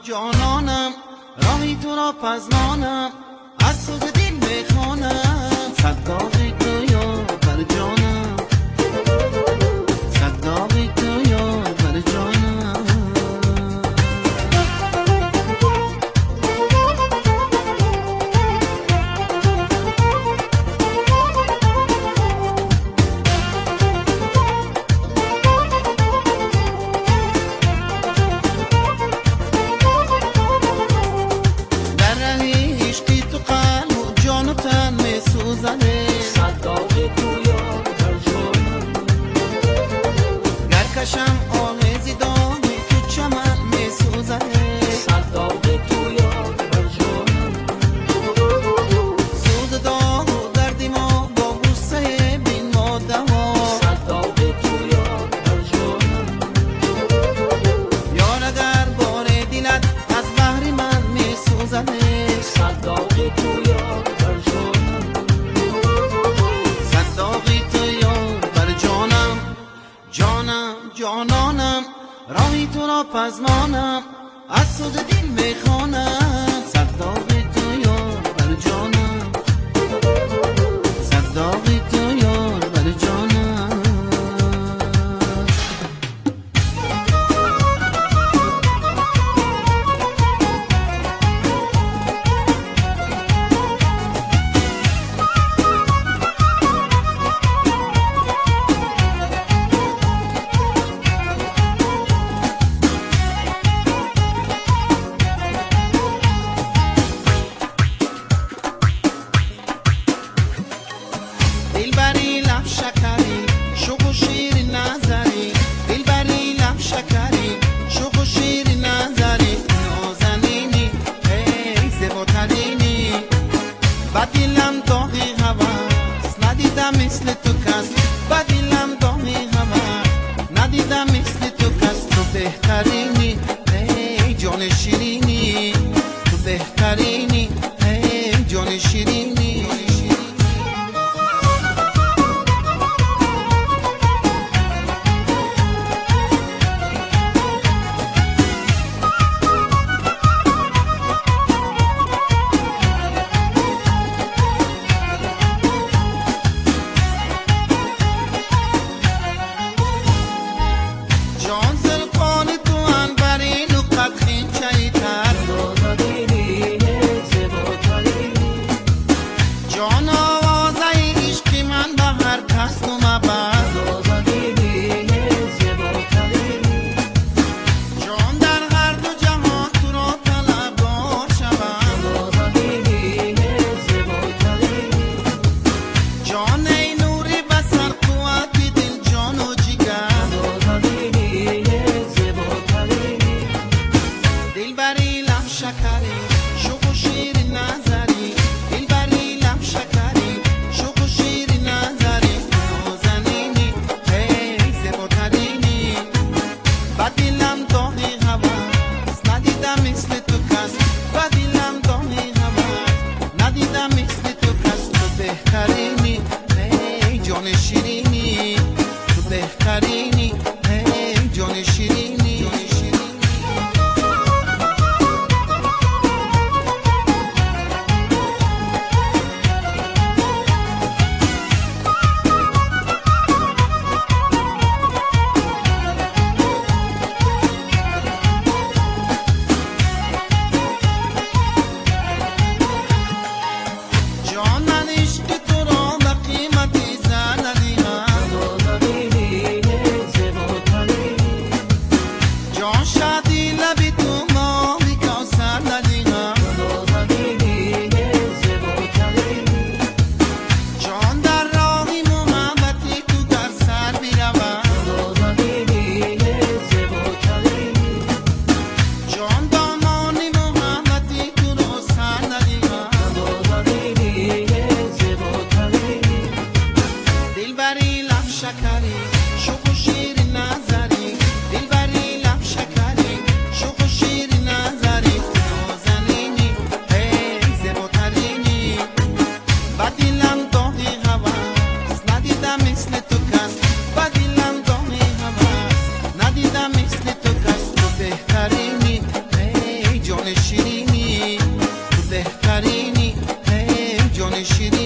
جانانم راهی تو را پزمانم از سوز دل بخوانم صداقی تو یار بر جانم صداقی تو یار بر جانم صداقی تو یار بر جانم گرکشم آغازی دامی تو چمن می سوزنه صداقی تو یار بر جانم سوز داغ و دردی ما با بوسه بین ما دوا صداقی تو یار بر جانم یار اگر بار دلت از بحر من می سوزنه صداقی تو یار بر جانم صداقی تو یار بر جانم جانم جانانم راهی تو را پزمانم از سوز دل میخوانم صداقی تو یار بر جانم صداقی تو یار بر جانم دلبری لب شکری شوق و شیر نظری دلبری لب شکری شوق و شیر نظری نازنینی ای زیباترینی با دلم داغی هوس ندیدم مثل تو کس با دلم داغی هوس ندیدم مثل تو کس تو بهترینی ای جان شیرینی تو بهترینی ای جان شیرینی جان شیرین